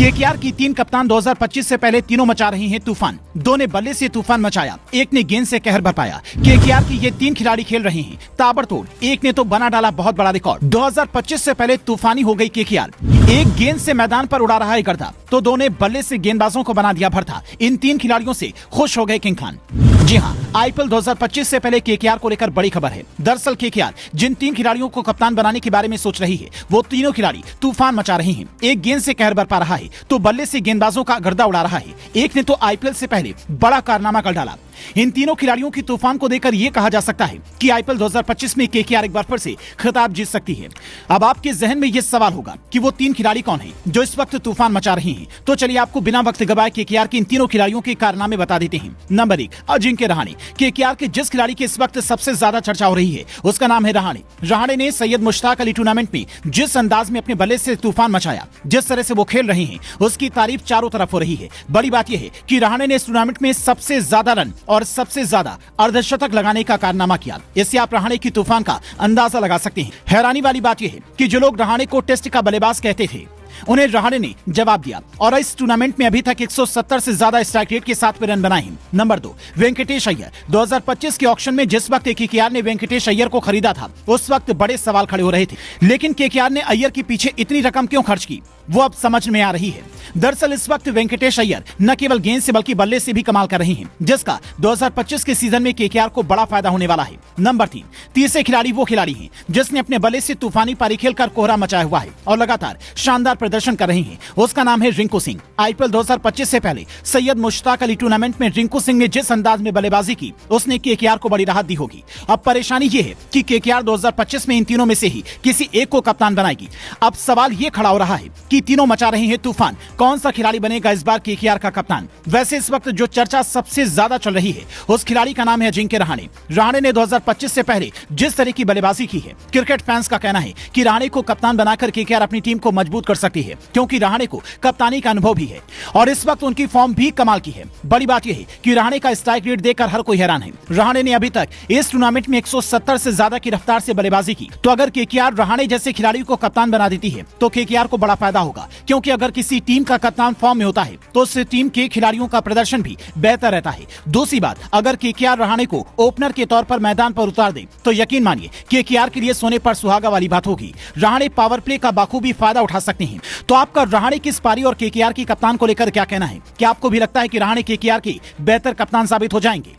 KKR की तीन कप्तान 2025 से पहले तीनों मचा रही हैं तूफान। दो ने बल्ले से तूफान मचाया, एक ने गेंद से कहर बरपाया। केकेआर की ये तीन खिलाड़ी खेल रहे हैं ताबड़तोड़। एक ने तो बना डाला बहुत बड़ा रिकॉर्ड। 2025 से पहले तूफानी हो गई केकेआर। एक गेंद से मैदान पर उड़ा रहा है गर्दा, तो दो ने बल्ले से गेंदबाजों को बना दिया भरता। इन तीन खिलाड़ियों से खुश हो गए किंग खान। जी हां, आईपीएल 2025 से पहले केकेआर को लेकर बड़ी खबर है। दरअसल केकेआर जिन तीन खिलाड़ियों को कप्तान बनाने के बारे में सोच रही है, वो तीनों खिलाड़ी तूफान मचा रहे हैं। एक गेंद से कहर बरपा रहा है, तो बल्ले से गेंदबाजों का गर्दा उड़ा रहा है। एक ने तो आईपीएल से पहले बड़ा कारनामा कर डाला। इन तीनों खिलाड़ियों की तूफान को देखकर यह कहा जा सकता है कि आईपीएल 2025 में केकेआर एक बार फिर से खिताब जीत सकती है। अब आपके जहन में यह सवाल होगा कि वो तीन खिलाड़ी कौन हैं जो इस वक्त तूफान मचा रहे हैं। तो चलिए आपको बिना वक्त गवाए केकेआर के इन तीनों खिलाड़ियों के कारनामे बता देते हैं। नंबर 1, अजिंक्य रहाणे। केकेआर के जिस खिलाड़ी की इस वक्त सबसे ज्यादा चर्चा हो रही है, उसका नाम है रहाणे। रहाणे ने सैयद मुश्ताक अली टूर्नामेंट में जिस अंदाज में अपने बल्ले से तूफान मचाया, जिस तरह से वो खेल रहे हैं, उसकी तारीफ चारों तरफ हो रही है। बड़ी बात यह है कि रहाणे ने इस टूर्नामेंट में सबसे ज्यादा रन और सबसे ज्यादा अर्धशतक लगाने का कारनामा किया। इससे आप रहाणे की तूफान का अंदाजा लगा सकते हैं। हैरानी वाली बात यह है कि जो लोग रहाणे को टेस्ट का बल्लेबाज कहते थे, उन्हें रहाणे ने जवाब दिया और इस टूर्नामेंट में अभी तक 170 से ज्यादा स्ट्राइक रेट के साथ रन बनाए हैं। नंबर 2, वेंकटेश अय्यर। 2025 के ऑक्शन में जिस वक्त केकेआर ने वेंकटेश अय्यर को खरीदा था, उस वक्त बड़े सवाल खड़े हो रहे थे, लेकिन केकेआर ने अय्यर के पीछे इतनी रकम क्यों खर्च की, वो अब समझ में आ रही है। दरअसल इस वक्त वेंकटेश अय्यर न केवल गेंद से बल्कि बल्ले से भी कमाल कर रहे हैं, जिसका 2025 के सीजन में केकेआर को बड़ा फायदा होने वाला है। नंबर 3, तीसरे खिलाड़ी वो खिलाड़ी हैं जिसने अपने बल्ले से तूफानी पारी खेलकर कोहरा मचाया हुआ है और लगातार शानदार प्रदर्शन कर रहे हैं। उसका नाम है रिंकू सिंह। आईपीएल 2025 से पहले सैयद मुश्ताक अली टूर्नामेंट में रिंकू सिंह ने जिस अंदाज में बल्लेबाजी की, उसने केकेआर को बड़ी राहत दी होगी। अब परेशानी ये है कि केकेआर 2025 में इन तीनों में से ही किसी एक को कप्तान बनाएगी। अब सवाल ये खड़ा हो रहा है कि तीनों मचा रहे हैं तूफान, कौन सा खिलाड़ी बनेगा इस बार केकेआर का कप्तान। वैसे इस वक्त जो चर्चा सबसे ज्यादा चल रही है, उस खिलाड़ी का नाम है अजिंक्य रहाणे। रहाणे ने 2025 से पहले जिस तरह की बल्लेबाजी की है, क्रिकेट फैंस का कहना है कि रहाणे को कप्तान बनाकर केकेआर अपनी टीम को मजबूत कर सकती है, क्योंकि रहाणे को कप्तानी का अनुभव भी है और इस वक्त उनकी फॉर्म भी कमाल की है। बड़ी बात यह है कि रहाणे का स्ट्राइक रेट देखकर हर कोई हैरान है। रहाणे ने अभी तक इस टूर्नामेंट में 170 से ज्यादा की रफ्तार से बल्लेबाजी की। तो अगर केकेआर रहाणे जैसे खिलाड़ी को कप्तान बना देती है, तो केकेआर को बड़ा फायदा होगा, क्योंकि अगर किसी टीम का कप्तान फॉर्म में होता है तो उस टीम के खिलाड़ियों का प्रदर्शन भी बेहतर रहता है। दूसरी बात, अगर केकेआर रहाणे को ओपनर के तौर पर मैदान पर उतार दे, तो यकीन मानिए केकेआर के लिए सोने पर सुहागा वाली बात होगी। रहाणे पावर प्ले का बाखूबी फायदा उठा सकते हैं। तो आपका रहाणे की इस पारी और केकेआर की कप्तान को लेकर क्या कहना है? क्या आपको भी लगता है कि रहाणे केकेआर के बेहतर कप्तान साबित हो जाएंगे?